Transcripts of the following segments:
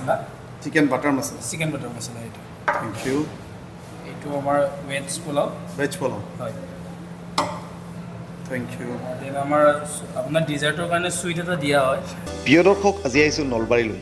মছলা chicken butter মছলা এইটো থ্যাংক ইউ এইটো আমাৰ ভেজ পোলাও হয় থ্যাংক ইউ দেন আমাৰ আপোনাৰ ডিজাৰ্টৰ কাৰণে সুইট এটা দিয়া হয় প্ৰিয় দৰ্শক আজি আহিছোঁ নলবাৰীলৈ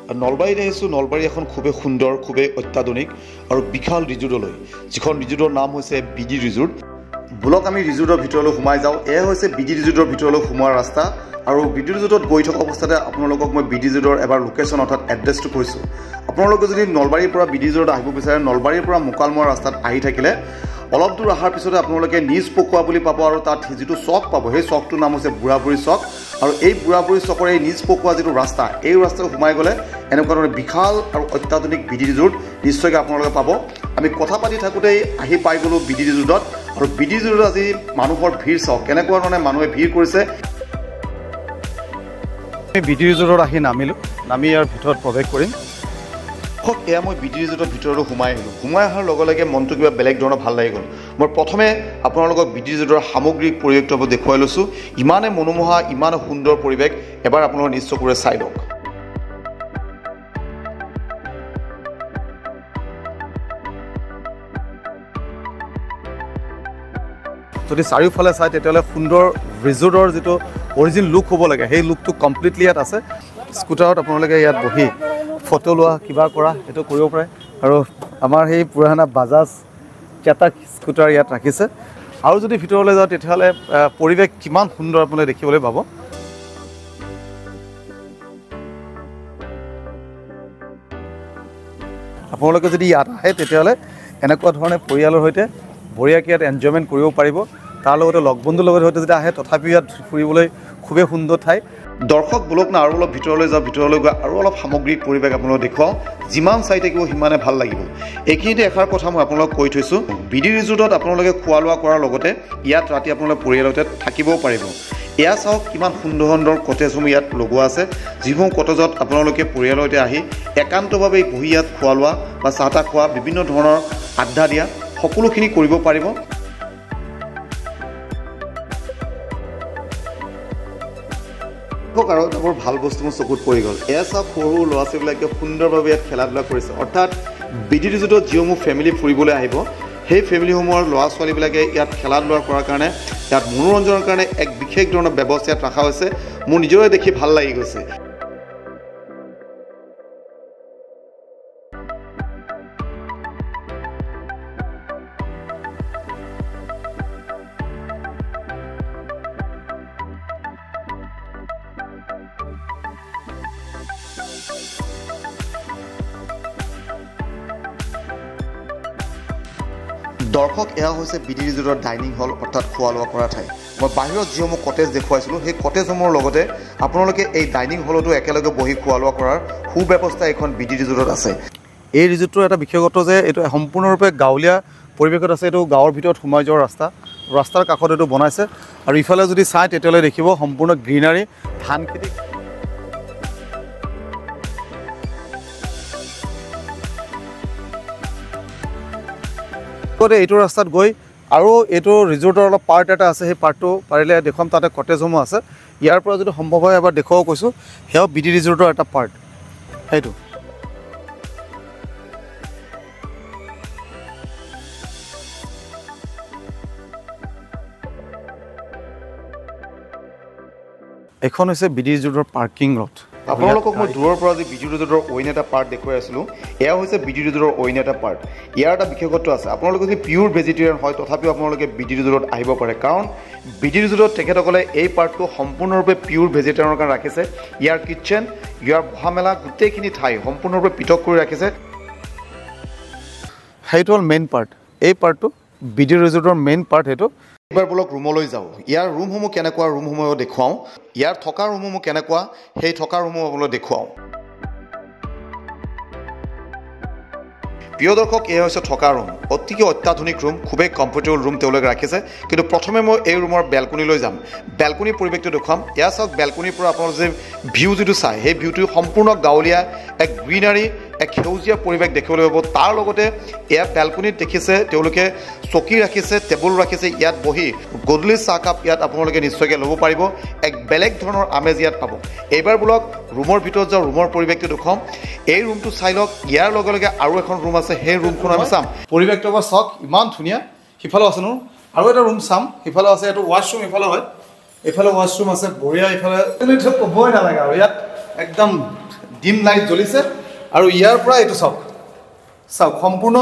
আৰু নলবাৰীত আহিছোঁ নলবাৰী এখন খুবেই সুন্দৰ খুবেই অত্যাধুনিক আৰু বিশাল ৰিজৰ্টলৈ যিখন ৰিজৰ্টৰ নাম হৈছে বিডি ৰিজৰ্ট বলক আমি ৰিজৰ্টৰ ভিতৰলৈ সোমাই যাওঁ এয়া হৈছে বিডি ৰিজৰ্টৰ ভিতৰলৈ সোমোৱাৰ ৰাস্তা আৰু বিডি ৰিজৰ্টত গৈ থকা অৱস্থাতে আপোনালোকক মই বিডি ৰিজৰ্টৰ এবাৰ লোকেশ্যন অৰ্থাৎ এড্ৰেছটো কৈছোঁ আপোনালোকে যদি নলবাৰীৰ পৰা বিডি ৰিজৰ্ট আহিব বিচাৰে নলবাৰীৰ পৰা মোকালমোৱা ৰাস্তাত আহি থাকিলে অলপ দূৰ অহাৰ পিছতে আপোনালোকে নিজ পকোৱা বুলি পাব আৰু তাত যিটো চক পাব সেই চকটোৰ নাম হৈছে বুঢ়াবুঢ়ী চক আৰু এই বুঢ়াবুঢ়ী চকৰ এই নিজ পকোৱা যিটো ৰাস্তা এই ৰাস্তাত সোমাই গ'লে এনেকুৱা ধৰণৰ বিশাল আৰু অত্যাধুনিক বিডি ৰিজৰ্ট নিশ্চয়কৈ আপোনালোকে পাব আমি কথা পাতি থাকোঁতেই আহি পাই গ'লোঁ বিডি ৰিজৰ্টত আৰু বিডি ৰিজৰ্টত আজি মানুহৰ ভিৰ চাওক কেনেকুৱা ধৰণে মানুহে ভিৰ কৰিছে আমি বিডি ৰিজৰ্টত আহি নামিলোঁ নামি ইয়াৰ ভিতৰত প্ৰৱেশ কৰিম এয়া মই বিডি ৰিজৰ্টৰ ভিতৰলৈ সোমাই আহিলোঁ সোমাই অহাৰ লগে লগে মনটো কিবা বেলেগ ধৰণৰ ভাল লাগি গ'ল মই প্ৰথমে আপোনালোকক বিডি ৰিজৰ্টৰ সামগ্ৰিক পৰিৱেশটো দেখুৱাই লৈছোঁ ইমানে মনোমোহা ইমানে সুন্দৰ পৰিৱেশ এবাৰ আপোনালোকে নিজ চকুৰে চাই লওক যদি চাৰিওফালে চাই তেতিয়াহ'লে সুন্দৰ ৰিজৰ্টৰ যিটো অৰিজিনেল লুক হ'ব লাগে সেই লুকটো কমপ্লিটলি ইয়াত আছে স্কুটাৰত আপোনালোকে ইয়াত বহি ফটো লোৱা কিবা কৰা এইটো কৰিব পাৰে আৰু আমাৰ সেই পুৰণা বাজাজ কেটাক স্কুটাৰ ইয়াত ৰাখিছে আৰু যদি ভিতৰলৈ যাওঁ তেতিয়াহ'লে পৰিৱেশ কিমান সুন্দৰ আপোনালোকে দেখিবলৈ পাব আপোনালোকে যদি ইয়াত আহে তেতিয়াহ'লে এনেকুৱা ধৰণে পৰিয়ালৰ সৈতে বঢ়িয়াকৈ ইয়াত এনজয়মেণ্ট কৰিব পাৰিব তাৰ লগতে লগ বন্ধুৰ লগত সৈতে যদি আহে তথাপিও ইয়াত ফুৰিবলৈ খুবেই সুন্দৰ ঠাই দৰ্শক বোলক না আৰু অলপ ভিতৰলৈ যাওঁ ভিতৰলৈ গৈ আৰু অলপ সামগ্ৰিক পৰিৱেশ আপোনালোকক দেখুৱাওঁ যিমান চাই থাকিব সিমানে ভাল লাগিব এইখিনিতে এষাৰ কথা মই আপোনালোকক কৈ থৈছোঁ বিডি ৰিজৰ্টত আপোনালোকে খোৱা লোৱা কৰাৰ লগতে ইয়াত ৰাতি আপোনালোকে পৰিয়ালতে থাকিবও পাৰিব এয়া চাওক কিমান সুন্দৰ সুন্দৰ কটেজসমূহ ইয়াত লগোৱা আছে যিসমূহ কটেজত আপোনালোকে পৰিয়ালতে আহি একান্তভাৱে বহি ইয়াত খোৱা লোৱা বা চাহ তাহ খোৱা বিভিন্ন ধৰণৰ আড্ডা দিয়া সকলোখিনি কৰিব পাৰিব আৰু বৰ ভাল বস্তু মোৰ চকুত পৰি গ'ল এয়া চাওক সৰু ল'ৰা ছোৱালীবিলাকে সুন্দৰভাৱে ইয়াত খেলা ধূলা কৰিছে অৰ্থাৎ বিডি ৰিজৰ্টত যিসমূহ ফেমিলি ফুৰিবলৈ আহিব সেই ফেমিলিসমূহৰ ল'ৰা ছোৱালীবিলাকে ইয়াত খেলা ধূলা কৰাৰ কাৰণে ইয়াত মনোৰঞ্জনৰ কাৰণে এক বিশেষ ধৰণৰ ব্যৱস্থা ইয়াত ৰখা হৈছে মোৰ নিজৰে দেখি ভাল লাগি গৈছে দৰ্শক এয়া হৈছে বিডি ৰিজৰ্টৰ ডাইনিং হল অৰ্থাৎ খোৱা লোৱা কৰা ঠাই মই বাহিৰত যিসমূহ কটেজ দেখুৱাইছিলোঁ সেই কটেজসমূহৰ লগতে আপোনালোকে এই ডাইনিং হলতো একেলগে বহি খোৱা লোৱা কৰাৰ সুব্যৱস্থা এখন বিডি ৰিজৰ্টত আছে এই ৰিজৰ্টটোৰ এটা বিশেষত্ব যে এইটো সম্পূৰ্ণৰূপে গাঁৱলীয়া পৰিৱেশত আছে এইটো গাঁৱৰ ভিতৰত সোমাই যোৱাৰ ৰাস্তাৰ কাষত এইটো বনাইছে আৰু ইফালে যদি চাই তেতিয়াহ'লে দেখিব সম্পূৰ্ণ গ্ৰীনাৰী ধান খেতি এইটো ৰাস্তাত গৈ আৰু এইটো ৰিজৰ্টৰ অলপ পাৰ্ট এটা আছে সেই পাৰ্টটো পাৰিলে দেখুৱাম তাতে কটেজসমূহ আছে ইয়াৰ পৰা যদি সম্ভৱ হয় এবাৰ দেখুৱাব কৈছোঁ সেয়াও বিডি ৰিজৰ্টৰ এটা পাৰ্ট সেইটো এখন হৈছে বিডি ৰিজৰ্টৰ পাৰ্কিং লট আপোনালোকক মই দূৰৰ পৰা যে বিডি ৰিজৰ্টৰ অইন এটা পাৰ্ট দেখুৱাই আছিলোঁ এয়া হৈছে বিডি ৰিজৰ্টৰ অইন এটা পাৰ্ট ইয়াৰ এটা বিশেষত্ব আছে আপোনালোকে যদি পিয়'ৰ ভেজিটেৰিয়ান হয় তথাপিও আপোনালোকে বিডি ৰিজৰ্টত আহিব পাৰে কাৰণ বিডি ৰিজৰ্টত তেখেতসকলে এই পাৰ্টটো সম্পূৰ্ণৰূপে পিয়'ৰ ভেজিটেৰিয়ানৰ কাৰণে ৰাখিছে ইয়াৰ কিটচেন ইয়াৰ বহা মেলা গোটেইখিনি ঠাই সম্পূৰ্ণৰূপে পৃথক কৰি ৰাখিছে সেইটো হ'ল মেইন পাৰ্ট এই পাৰ্টটো বিডি ৰিজৰ্টৰ মেইন পাৰ্ট সেইটো এবাৰ বলক ৰুমলৈ যাওঁ ইয়াৰ ৰুমসমূহ কেনেকুৱা ৰুমসমূহ দেখুৱাওঁ ইয়াৰ থকা ৰুমসমূহ কেনেকুৱা সেই থকা ৰুমসমূহ আপোনালোক দেখুৱাওঁ প্ৰিয় দৰ্শক এই হৈছে থকা ৰুম অতিকৈ অত্যাধুনিক ৰুম খুবেই কমফৰ্টেবল ৰুম তেওঁলোকে ৰাখিছে কিন্তু প্ৰথমে মই এই ৰুমৰ বেলকনিলৈ যাম বেলকনিৰ পৰিৱেশটো দেখুৱাম এয়া চাওক বেলকনিৰ পৰা আপোনালোকে যে ভিউ যিটো চাই সেই ভিউটো সম্পূৰ্ণ গাঁৱলীয়া এক গ্ৰীনাৰী এক সেউজীয়া পৰিৱেশ দেখিবলৈ পাব তাৰ লগতে ইয়াত বেলকনিত দেখিছে তেওঁলোকে চকী ৰাখিছে টেবুল ৰাখিছে ইয়াত বহি গধূলি চাহকাপ ইয়াত আপোনালোকে নিশ্চয়কৈ ল'ব পাৰিব এক বেলেগ ধৰণৰ আমেজ ইয়াত পাব এইবাৰ বোলক ৰুমৰ ভিতৰত যাওঁ ৰুমৰ পৰিৱেশটো দেখুৱাম এই ৰুমটো চাই লওক ইয়াৰ লগে লগে আৰু এখন ৰুম আছে সেই ৰুমখন আমি চাম পৰিৱেশটো এবাৰ চাওক ইমান ধুনীয়া সিফালেও আছে ন আৰু এটা ৰুম চাম সিফালেও আছে এইটো ৱাছৰুম ইফালে হয় এইফালে ৱাছৰুম আছে বঢ়িয়া ইফালে ক'বই নালাগে আৰু ইয়াত একদম ডিম লাইট জ্বলিছে আৰু ইয়াৰ পৰা এইটো চাওক সম্পূৰ্ণ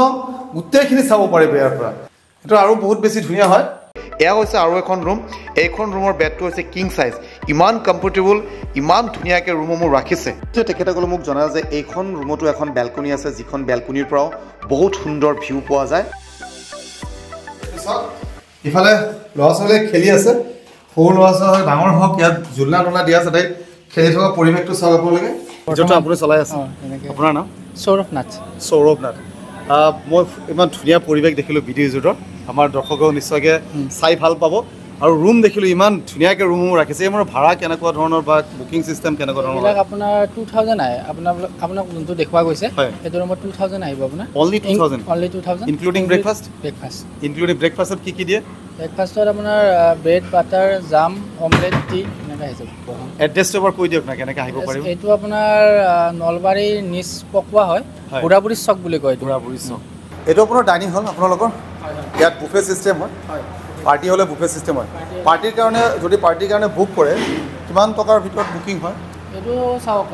গোটেইখিনি চাব পাৰিব ইয়াৰ পৰা এইটো আৰু বহুত বেছি ধুনীয়া হয় এয়া হৈছে আৰু এখন ৰুম এইখন ৰুমৰ বেডটো হৈছে কিং চাইজ ইমান কমফৰ্টেবল ইমান ধুনীয়াকৈ ৰুমসমূহ ৰাখিছে তেখেতসকলে মোক জনায় যে এইখন ৰুমতো এখন বেলকনি আছে যিখন বেলকনিৰ পৰাও বহুত সুন্দৰ ভিউ পোৱা যায় ইফালে ল'ৰা ছোৱালীয়ে খেলি আছে সৰু ল'ৰা ছোৱালী ডাঙৰ হওক ইয়াত জোলনা তোলনা দিয়া আছে তাই খেলি থকা পৰিৱেশটো চাওক আপোনালোকে যিটো আপুনি চলাই আছে আপোনাৰ নাম সৌৰভ নাথ মই ইমান ধুনীয়া পৰিৱেশ দেখিলোঁ বিডি ৰিজৰ্টৰ আমাৰ দৰ্শকেও নিশ্চয়কৈ চাই ভাল পাব আৰু ৰুম দেখিলোঁ ইমান ধুনীয়াকৈ ৰুমসমূহ ৰাখিছে আমাৰ ভাড়া কেনেকুৱা ধৰণৰ বা বুকিং চিষ্টেম কেনেকুৱা ধৰণৰ আপোনাৰ 2000 আহে আপোনাক যোনটো দেখুওৱা গৈছে সেইটো ৰুমত 2000 আহিব আপোনাৰ অনলি 2000 ইনক্লুডিং ব্ৰেকফাষ্ট ইনক্লুডিং ব্ৰেকফাষ্টত কি দিয়ে ব্ৰেকফাষ্টত আপোনাৰ ব্ৰেড বাটাৰ জাম অমলেট টি এনেকৈ আহিছে এড্ৰেছটো এবাৰ কৈ দিয়ক না কেনেকৈ আহিব পাৰিব এইটো আপোনাৰ নলবাৰী নিজ পকোৱা হয় বুঢ়াবুঢ়ী চক বুলি কয় বুঢ়াবুঢ়ী চক এইটো আপোনাৰ ডাইনিং হল আপোনালোকৰ ইয়াত বুফে চিষ্টেম হয় পাৰ্টি হ'লে বুফে চিষ্টেম হয় পাৰ্টিৰ কাৰণে যদি পাৰ্টিৰ কাৰণে বুক কৰে কিমান টকাৰ ভিতৰত বুকিং হয় এইটো চাওক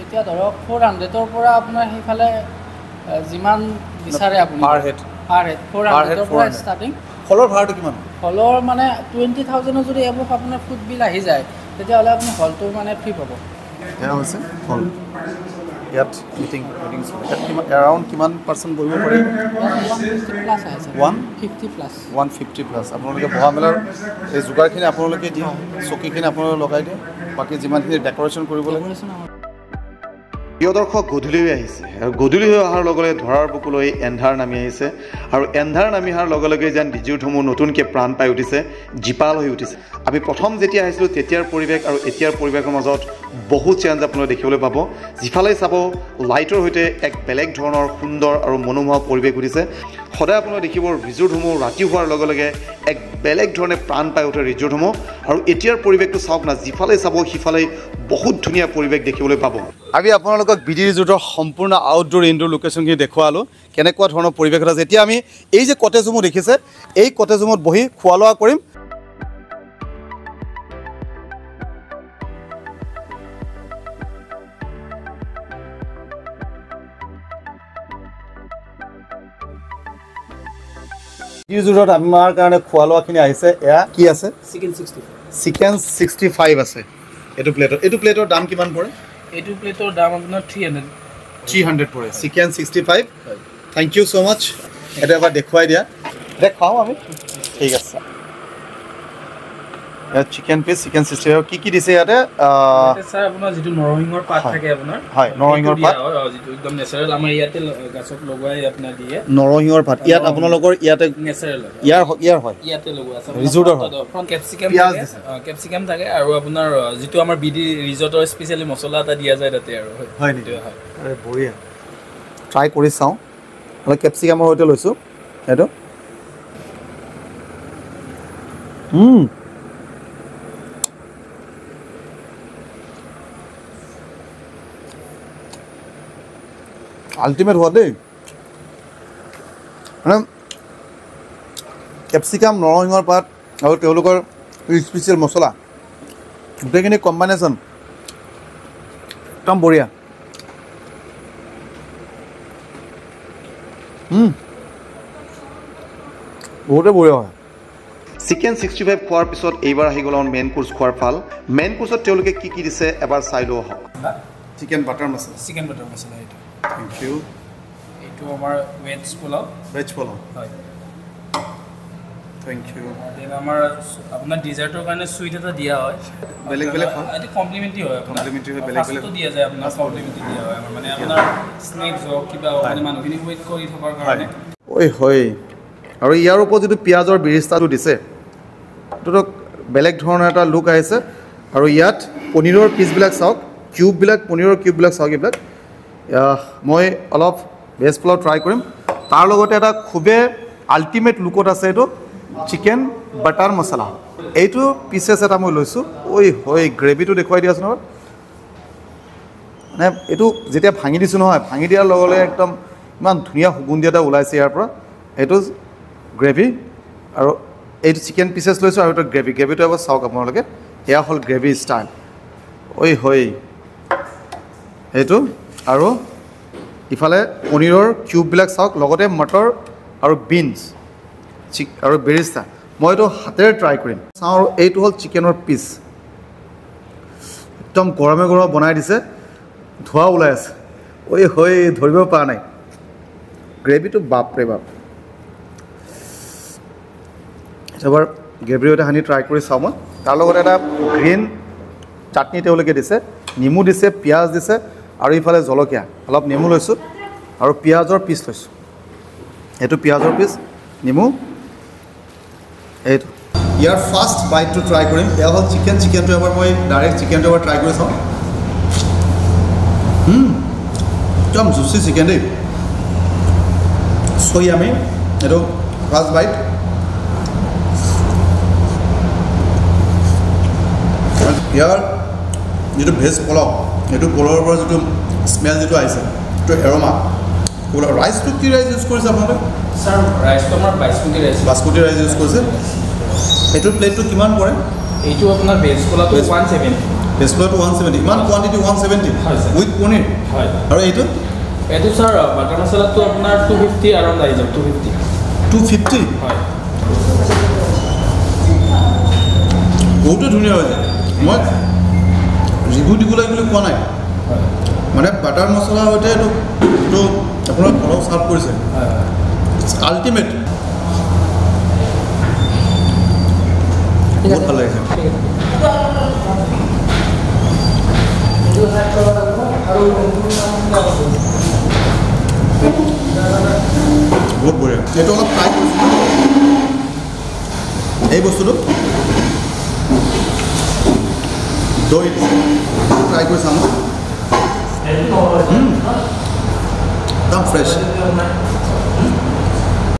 এতিয়া ধৰক 400ৰ পৰা আপোনাৰ সেইফালে যিমান বিচাৰে আপুনি পাৰ হেড 400ৰ পৰা ষ্টাৰ্টিং হলৰ ভাড়াটো কিমান হলৰ মানে 20,000 যদি এবভ আপোনাৰ ফুড বিল আহি যায় তেতিয়াহ'লে আপুনি হলটো মানে ফ্ৰী পাব এয়া হৈছে হল ইয়াত মিটিং এৰাউণ্ড কিমান পাৰ্চেণ্ট বহিব পাৰিব 150 প্লাছ আপোনালোকে বহা মেলাৰ এই যোগাৰখিনি আপোনালোকে দিয়ে চকীখিনি আপোনালোকে লগাই দিয়ে বাকী যিমানখিনি ডেক'ৰেশ্যন কৰিব লাগে প্ৰিয় দৰ্শক গধূলি হৈ আহিছে আৰু গধূলি হৈ অহাৰ লগে লগে ধৰাৰ বুকুলৈ এন্ধাৰ নামি আহিছে আৰু এন্ধাৰ নামি অহাৰ লগে লগে যেন ৰিজৰ্টসমূহ নতুনকৈ প্ৰাণ পাই উঠিছে জীপাল হৈ উঠিছে আমি প্ৰথম যেতিয়া আহিছিলোঁ তেতিয়াৰ পৰিৱেশ আৰু এতিয়াৰ পৰিৱেশৰ মাজত বহুত চেঞ্জ আপোনালোকে দেখিবলৈ পাব যিফালে চাব লাইটৰ সৈতে এক বেলেগ ধৰণৰ সুন্দৰ আৰু মনোমোহা পৰিৱেশ উঠিছে সদায় আপোনালোকে দেখিব ৰিজৰ্টসমূহ ৰাতি হোৱাৰ লগে লগে এক বেলেগ ধৰণে প্ৰাণ পাই উঠে ৰিজৰ্টসমূহ আৰু এতিয়াৰ পৰিৱেশটো চাওক না যিফালে চাব সিফালে বহুত ধুনীয়া পৰিৱেশ দেখিবলৈ পাব আমি আপোনালোকক বিডি ৰিজৰ্টৰ সম্পূৰ্ণ আউটডোৰ ইনডোৰ লোকেশ্যনখিনি দেখুৱালোঁ কেনেকুৱা ধৰণৰ পৰিৱেশ আছে এতিয়া আমি এই যে কটেজসমূহ দেখিছে এই কটেজসমূহত বহি খোৱা লোৱা কৰিম ৰিজৰ্টত আমাৰ কাৰণে খোৱা লোৱাখিনি আহিছে এয়া কি আছে চিকেন 65 আছে এইটো প্লেটৰ দাম কিমান পৰে এইটো প্লেটৰ দাম আপোনাৰ 300 পৰে চিকেন 65 থেংক ইউ সো মাচ এটা এবাৰ দেখুৱাই দিয়া দেখাওঁ আমি ঠিক আছে চিকেন পিচ চিকেন 65 কি দিছে ইয়াতে স্যাৰ আপোনাৰ যিটো নৰসিংহৰ পাত থাকে আপোনাৰ হয় নৰসিংহৰ পাত যিটো একদম নেচাৰেল আমাৰ ইয়াতে গাছত লগাই আপোনাৰ দিয়ে নৰসিংহৰ পাত ইয়াত আপোনালোকৰ ইয়াতে নেচাৰেল ইয়াৰ হয় ইয়াতে লগোৱা আছে ৰিজৰ্টৰ হয় কেপচিকাম কেপচিকাম থাকে আৰু আপোনাৰ যিটো আমাৰ বিডি ৰিজৰ্টৰ স্পেচিয়েলি মছলা এটা দিয়া যায় তাতে আৰু হয় নেকি হয় বঢ়িয়া ট্ৰাই কৰি চাওঁ মই কেপচিকামৰ সৈতে লৈছোঁ এইটো আল্টিমেট হোৱা দেই মানে কেপচিকাম নৰসিংহৰ পাত আৰু তেওঁলোকৰ স্পেচিয়েল মছলা গোটেইখিনি কম্বাইনেশ্যন একদম বঢ়িয়া বহুতে বঢ়িয়া হয় চিকেন 65 খোৱাৰ পিছত এইবাৰ আহি গ'ল মেইন কোৰ্চ খোৱাৰ পাল মেইন কোৰ্চত তেওঁলোকে কি দিছে এবাৰ চাই লোৱা হওক চিকেন বাটাৰ মছলা এইটো থ্যাংক ইউ এইটো আমাৰ ভেজ পোলাও হয় থ্যাংক ইউ দেন আমাৰ আপোনাৰ ডিজাৰ্টৰ কাৰণে সুইট এটা দিয়া হয় বেলেগ বেলেগ হয় এটা কমপ্লিমেন্টাৰি হয় কমপ্লিমেন্টাৰি হয় বেলেগ বেলেগ দিয়া যায় আপোনাৰ কমপ্লিমেন্টাৰি দিয়া হয় মানে আপোনাৰ স্নেক্স হওক কিবা মানে মানুহখিনি ৱেইট কৰি থকাৰ কাৰণে ঐ হয় আৰু ইয়াৰ ওপৰত যিটো পিঁয়াজৰ বিৰিস্তাটো দিছে এইটোতো বেলেগ ধৰণৰ এটা লুক আহিছে আৰু ইয়াত পনীৰৰ পিচবিলাক চাওক কিউববিলাক পনীৰৰ কিউববিলাক চাওক এইবিলাক মই অলপ ভেজ পোলাও ট্ৰাই কৰিম তাৰ লগতে এটা খুবেই আল্টিমেট লুকত আছে এইটো চিকেন বাটাৰ মছলা এইটো পিচেছ এটা মই লৈছোঁ ঐ গ্ৰেভিটো দেখুৱাই দিয়াচোন নহয় মানে এইটো যেতিয়া ভাঙি দিছোঁ নহয় ভাঙি দিয়াৰ লগে লগে একদম ইমান ধুনীয়া সুগন্ধি এটা ওলাইছে ইয়াৰ পৰা এইটো গ্ৰেভি আৰু এইটো চিকেন পিচেছ লৈছোঁ আৰু এইটো গ্ৰেভিটো এবাৰ চাওক আপোনালোকে এয়া হ'ল গ্ৰেভি ষ্টাইল এইটো আৰু ইফালে পনীৰৰ কিউববিলাক চাওক লগতে মটৰ আৰু বিনছ আৰু বেৰিষ্টা মই এইটো হাতেৰে ট্ৰাই কৰিম চাওঁ আৰু এইটো হ'ল চিকেনৰ পিচ একদম গৰমে বনাই দিছে ধোঁৱা ওলাই আছে ধৰিব পৰা নাই গ্ৰেভিটো বাপৰে বাপ এবাৰ গ্ৰেভিৰ সৈতে সানি ট্ৰাই কৰি চাওঁ মই তাৰ লগতে এটা গ্ৰীণ চাটনি তেওঁলোকে দিছে নেমু দিছে পিঁয়াজ দিছে আৰু ইফালে জলকীয়া অলপ নেমু লৈছোঁ আৰু পিঁয়াজৰ পিচ লৈছোঁ এইটো পিঁয়াজৰ পিচ নেমু এইটো ইয়াৰ ফাৰ্ষ্ট বাইটটো ট্ৰাই কৰিম এয়া হ'ল চিকেনটো এবাৰ মই ডাইৰেক্ট চিকেনটো এবাৰ ট্ৰাই কৰি চাওঁ একদম জুচি চিকেন দেই আমি এইটো ফাৰ্ষ্ট বাইট ইয়াৰ যিটো ভেজ পোলাও এইটো পোলাওৰ পৰা যিটো স্মেল যিটো আহিছে এইটো এৰমা পোলাও ৰাইচটো কি ৰাইচ ইউজ কৰিছে আপোনালোকে ছাৰ ৰাইচটো আমাৰ বাচমতি ৰাইচ ইউজ কৰিছে এইটোৰ প্লেটটো কিমান পৰে এইটো আপোনাৰ ভেজ পোলাওটো 170 ভেজ পোলাওটো 170 ইমান কোৱান্টিটি 170 উইথ পনীৰ হয় আৰু এইটো ছাৰ বাটাৰ মছলাটো আপোনাৰ 250 আৰাউণ্ড আহি যাব 250 হয় বহুতো ধুনীয়া হৈ যায় মই ৰিভিউ দিব লাগে বুলি কোৱা নাই মানে বাটাৰ মছলাৰ সৈতে এইটো আপোনাৰ পোলাও চাৰ্ভ কৰিছে আল্টিমেট বহুত ভাল লাগিছে বহুত বঢ়িয়া এইটো অলপ ট্ৰাই কৰিছোঁ এই বস্তুটো দৈ ট্ৰাই কৰি চাম একদম ফ্ৰেছ